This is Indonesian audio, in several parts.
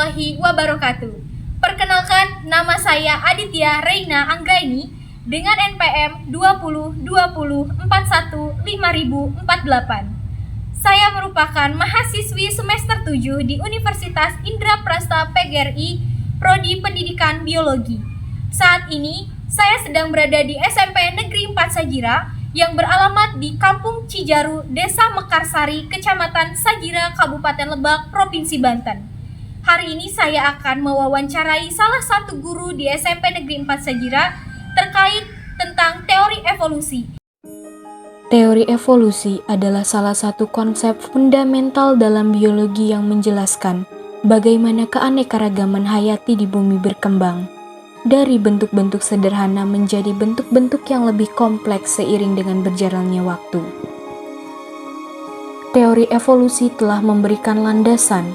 warahmatullahi wabarakatuh. Perkenalkan, nama saya Aditya Reina Anggraini dengan NPM 2020415048. Saya merupakan mahasiswi semester 7 di Universitas Indraprasta PGRI, Prodi Pendidikan Biologi. Saat ini, saya sedang berada di SMP Negeri 4 Sajira yang beralamat di Kampung Cijaru, Desa Mekarsari, Kecamatan Sajira, Kabupaten Lebak, Provinsi Banten. Hari ini saya akan mewawancarai salah satu guru di SMP Negeri 4 Sajira terkait tentang teori evolusi. Teori evolusi adalah salah satu konsep fundamental dalam biologi yang menjelaskan bagaimana keanekaragaman hayati di bumi berkembang dari bentuk-bentuk sederhana menjadi bentuk-bentuk yang lebih kompleks seiring dengan berjalannya waktu. Teori evolusi telah memberikan landasan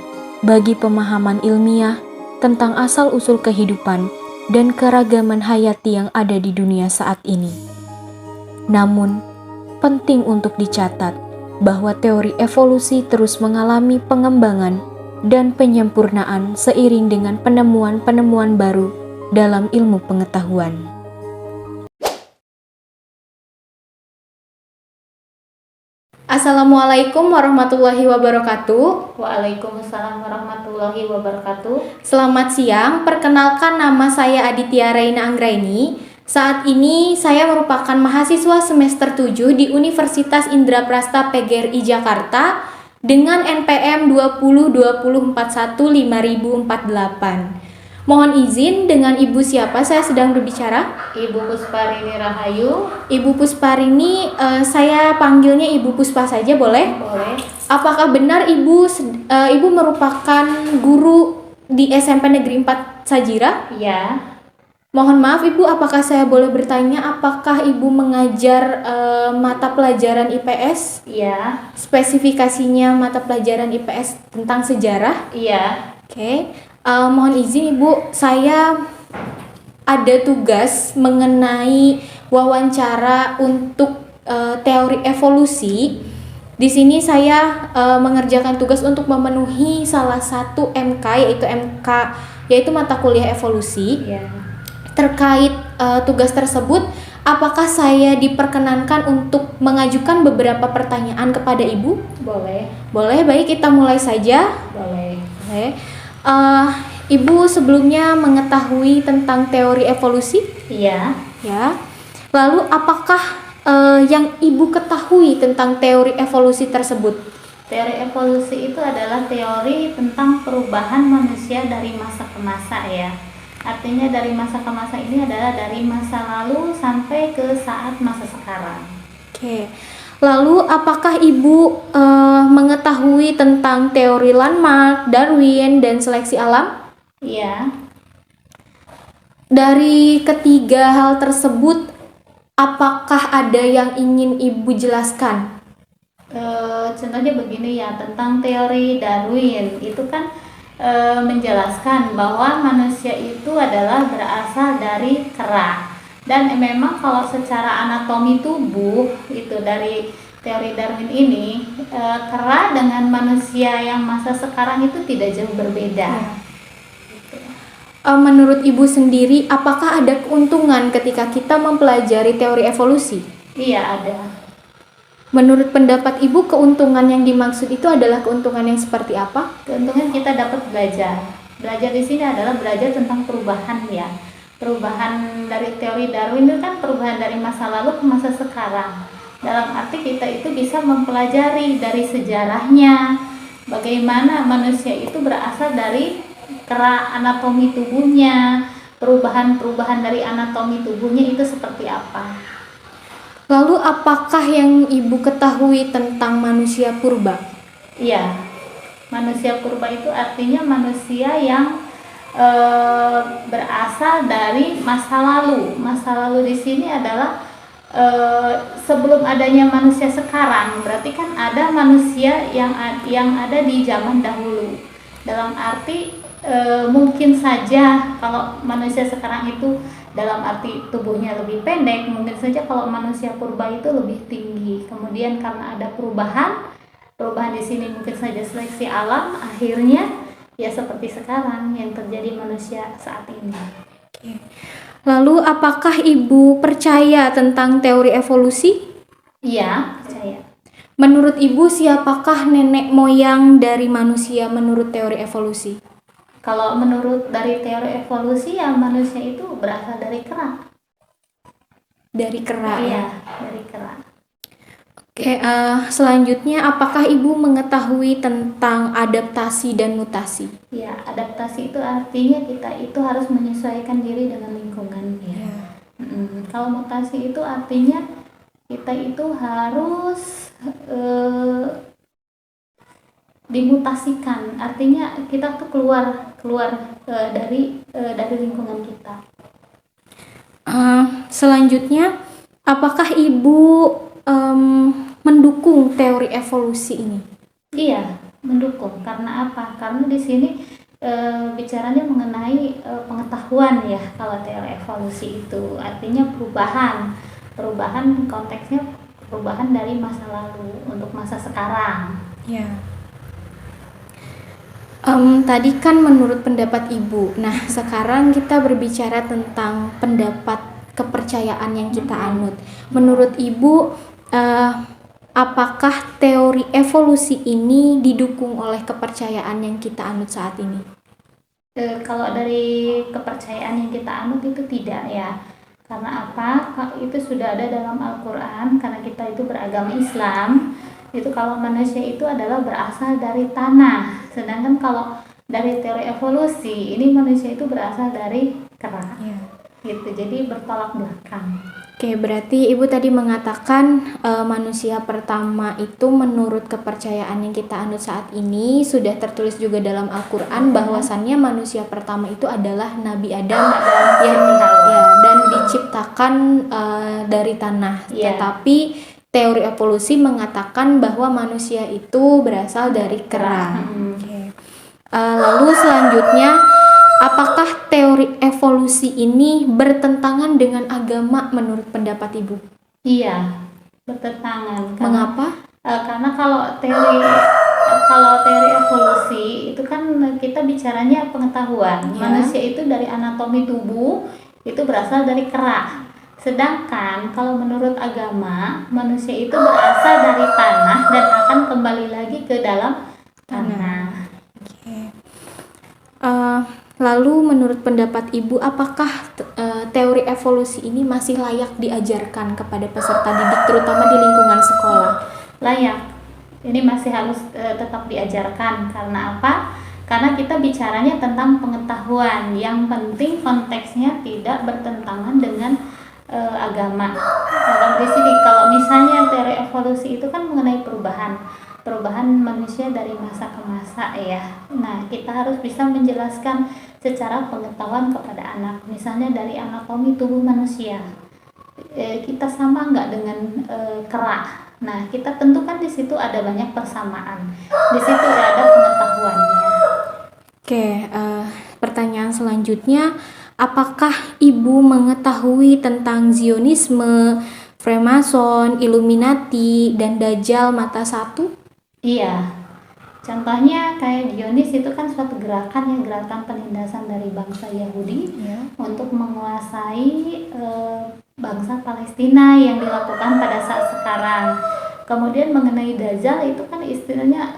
bagi pemahaman ilmiah tentang asal-usul kehidupan dan keragaman hayati yang ada di dunia saat ini. Namun, penting untuk dicatat bahwa teori evolusi terus mengalami pengembangan dan penyempurnaan seiring dengan penemuan-penemuan baru dalam ilmu pengetahuan. Assalamualaikum warahmatullahi wabarakatuh. Waalaikumsalam warahmatullahi wabarakatuh. Selamat siang, perkenalkan nama saya Aditya Reina Anggraini. Saat ini saya merupakan mahasiswa semester 7 di Universitas Indraprasta PGRI Jakarta dengan NPM 2020415048. Mohon izin, dengan Ibu siapa saya sedang berbicara? Ibu Pusparini Rahayu. Ibu Pusparini, saya panggilnya Ibu Puspa saja boleh? Boleh. Apakah benar Ibu merupakan guru di SMP Negeri 4 Sajira? Iya. Mohon maaf Ibu, apakah saya boleh bertanya apakah Ibu mengajar mata pelajaran IPS? Iya. Spesifikasinya mata pelajaran IPS tentang sejarah? Iya. Oke. Mohon izin Ibu, saya ada tugas mengenai wawancara untuk teori evolusi. Di sini saya mengerjakan tugas untuk memenuhi salah satu MK, yaitu mata kuliah evolusi. Iya. Terkait tugas tersebut, apakah saya diperkenankan untuk mengajukan beberapa pertanyaan kepada Ibu? Boleh. Boleh, baik kita mulai saja. Boleh. Oke. Ibu sebelumnya mengetahui tentang teori evolusi? Iya. Ya. Lalu apakah yang Ibu ketahui tentang teori evolusi tersebut? Teori evolusi itu adalah teori tentang perubahan manusia dari masa ke masa ya. Artinya dari masa ke masa ini adalah dari masa lalu sampai ke saat masa sekarang. Oke. Lalu apakah Ibu mengetahui tentang teori Lamarck, Darwin, dan seleksi alam? Iya. Dari ketiga hal tersebut, apakah ada yang ingin Ibu jelaskan? Contohnya begini ya, tentang teori Darwin itu kan menjelaskan bahwa manusia itu adalah berasal dari kera. Dan memang kalau secara anatomi tubuh itu dari teori Darwin ini, kera dengan manusia yang masa sekarang itu tidak jauh berbeda. Menurut Ibu sendiri, apakah ada keuntungan ketika kita mempelajari teori evolusi? Iya, ada. Menurut pendapat Ibu, keuntungan yang dimaksud itu adalah keuntungan yang seperti apa? Keuntungan kita dapat belajar. Belajar di sini adalah belajar tentang perubahan ya. Perubahan dari teori Darwin itu kan perubahan dari masa lalu ke masa sekarang. Dalam arti kita itu bisa mempelajari dari sejarahnya, bagaimana manusia itu berasal dari kera, anatomi tubuhnya, perubahan-perubahan dari anatomi tubuhnya itu seperti apa. Lalu apakah yang Ibu ketahui tentang manusia purba? Iya, manusia purba itu artinya manusia yang berasal dari masa lalu. Masa lalu di sini adalah sebelum adanya manusia sekarang. Berarti kan ada manusia yang ada di zaman dahulu. Dalam arti mungkin saja kalau manusia sekarang itu dalam arti tubuhnya lebih pendek, mungkin saja kalau manusia purba itu lebih tinggi. Kemudian karena ada perubahan di sini mungkin saja seleksi alam, akhirnya ya seperti sekarang yang terjadi manusia saat ini. Lalu apakah Ibu percaya tentang teori evolusi? Iya, percaya. Menurut Ibu, siapakah nenek moyang dari manusia menurut teori evolusi? Kalau menurut dari teori evolusi ya manusia itu berasal dari kera. Dari kera ya. Iya, dari kera. Oke, selanjutnya apakah Ibu mengetahui tentang adaptasi dan mutasi? Ya, adaptasi itu artinya kita itu harus menyesuaikan diri dengan lingkungan ya. Kalau mutasi itu artinya kita itu harus dimutasikan, artinya kita tuh keluar dari lingkungan kita. Selanjutnya, apakah Ibu mendukung teori evolusi ini? Iya, mendukung. Karena apa? Karena di sini bicaranya mengenai pengetahuan ya. Kalau teori evolusi itu artinya perubahan konteksnya perubahan dari masa lalu untuk masa sekarang. Ya. Tadi kan menurut pendapat Ibu. Nah, sekarang kita berbicara tentang pendapat kepercayaan yang kita anut. Menurut Ibu, apakah teori evolusi ini didukung oleh kepercayaan yang kita anut saat ini? Kalau dari kepercayaan yang kita anut itu tidak ya. Karena apa? Itu sudah ada dalam Al-Quran. Karena kita itu beragama Islam. Itu kalau manusia itu adalah berasal dari tanah, sedangkan kalau dari teori evolusi ini manusia itu berasal dari kera, gitu. Jadi bertolak belakang. Oke, berarti Ibu tadi mengatakan manusia pertama itu menurut kepercayaan yang kita anut saat ini sudah tertulis juga dalam Al-Quran bahwasannya manusia pertama itu adalah Nabi Adam dan diciptakan dari tanah. Tetapi teori evolusi mengatakan bahwa manusia itu berasal dari kera. Lalu selanjutnya, apakah teori evolusi ini bertentangan dengan agama menurut pendapat Ibu? Iya, bertentangan. Mengapa? Karena kalau teori evolusi itu kan kita bicaranya pengetahuan. Manusia itu dari anatomi tubuh itu berasal dari kera. Sedangkan kalau menurut agama, manusia itu berasal dari tanah dan akan kembali lagi ke dalam tanah. Lalu menurut pendapat Ibu, apakah teori evolusi ini masih layak diajarkan kepada peserta didik, terutama di lingkungan sekolah? Layak. Ini masih harus tetap diajarkan. Karena apa? Karena kita bicaranya tentang pengetahuan. Yang penting konteksnya tidak bertentangan dengan agama. Kalau di sini kalau misalnya teori evolusi itu kan mengenai perubahan manusia dari masa ke masa ya. Nah, kita harus bisa menjelaskan secara pengetahuan kepada anak. Misalnya dari anatomi tubuh manusia. Kita sama nggak dengan kera? Nah, kita tentukan di situ ada banyak persamaan. Di situ ada pengetahuannya. Oke, pertanyaan selanjutnya, apakah Ibu mengetahui tentang Zionisme, Freemason, Illuminati, dan Dajjal mata satu? Iya. Contohnya kayak Zionis itu kan suatu gerakan penindasan dari bangsa Yahudi untuk menguasai bangsa Palestina yang dilakukan pada saat sekarang. Kemudian mengenai Dajjal itu kan istilahnya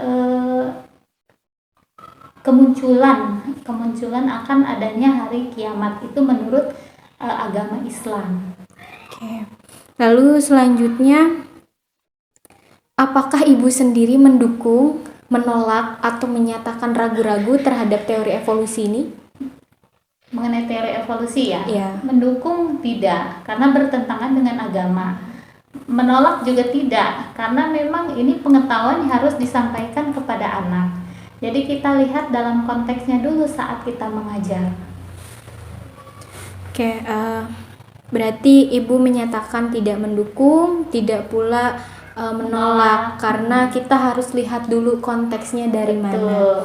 kemunculan akan adanya hari kiamat itu menurut agama Islam. Oke. Lalu selanjutnya, apakah Ibu sendiri mendukung, menolak, atau menyatakan ragu-ragu terhadap teori evolusi ini? Mengenai teori evolusi ya? Iya. Mendukung tidak, karena bertentangan dengan agama. Menolak juga tidak, karena memang ini pengetahuan yang harus disampaikan kepada anak. Jadi kita lihat dalam konteksnya dulu saat kita mengajar. Oke, berarti Ibu menyatakan tidak mendukung, tidak pula menolak, karena kita harus lihat dulu konteksnya dari mana. Betul.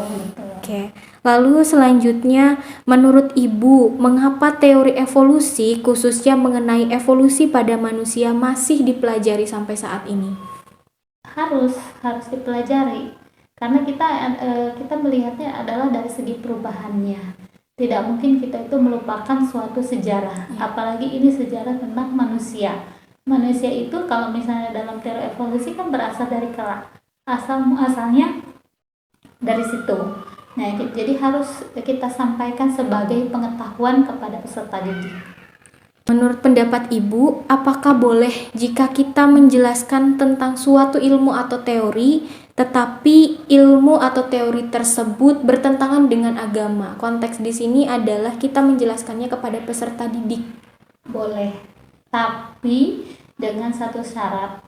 Oke. Lalu selanjutnya, menurut Ibu, mengapa teori evolusi khususnya mengenai evolusi pada manusia masih dipelajari sampai saat ini? Harus dipelajari. karena kita melihatnya adalah dari segi perubahannya. Tidak mungkin kita itu melupakan suatu sejarah, apalagi ini sejarah tentang manusia. Manusia itu kalau misalnya dalam teori evolusi kan berasal dari kera, asalnya dari situ. Nah, jadi harus kita sampaikan sebagai pengetahuan kepada peserta didik. Menurut pendapat Ibu, apakah boleh jika kita menjelaskan tentang suatu ilmu atau teori, tetapi ilmu atau teori tersebut bertentangan dengan agama? Konteks di sini adalah kita menjelaskannya kepada peserta didik. Boleh, tapi dengan satu syarat,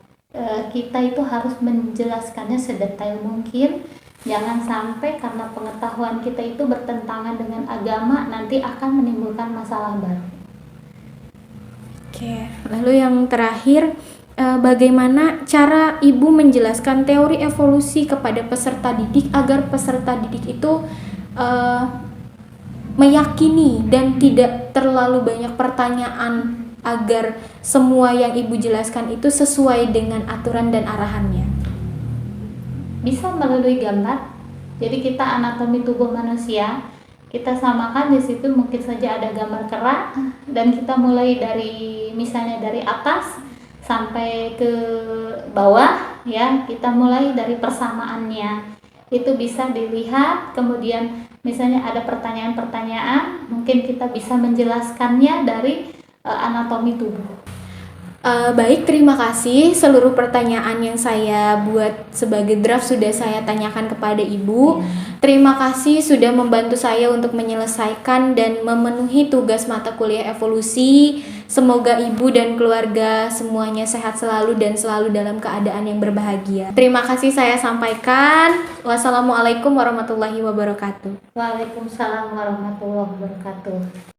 kita itu harus menjelaskannya sedetail mungkin. Jangan sampai karena pengetahuan kita itu bertentangan dengan agama, nanti akan menimbulkan masalah baru. Oke, lalu yang terakhir, bagaimana cara Ibu menjelaskan teori evolusi kepada peserta didik agar peserta didik itu meyakini dan tidak terlalu banyak pertanyaan, agar semua yang Ibu jelaskan itu sesuai dengan aturan dan arahannya? Bisa melalui gambar. Jadi kita anatomi tubuh manusia, kita samakan di situ, mungkin saja ada gambar kera, dan kita mulai dari misalnya dari atas sampai ke bawah ya, kita mulai dari persamaannya. Itu bisa dilihat, kemudian misalnya ada pertanyaan-pertanyaan, mungkin kita bisa menjelaskannya dari anatomi tubuh. Baik, terima kasih. Seluruh pertanyaan yang saya buat sebagai draft sudah saya tanyakan kepada Ibu. Terima kasih sudah membantu saya untuk menyelesaikan dan memenuhi tugas mata kuliah evolusi. Semoga Ibu dan keluarga semuanya sehat selalu dan selalu dalam keadaan yang berbahagia. Terima kasih saya sampaikan. Wassalamualaikum warahmatullahi wabarakatuh. Waalaikumsalam warahmatullahi wabarakatuh.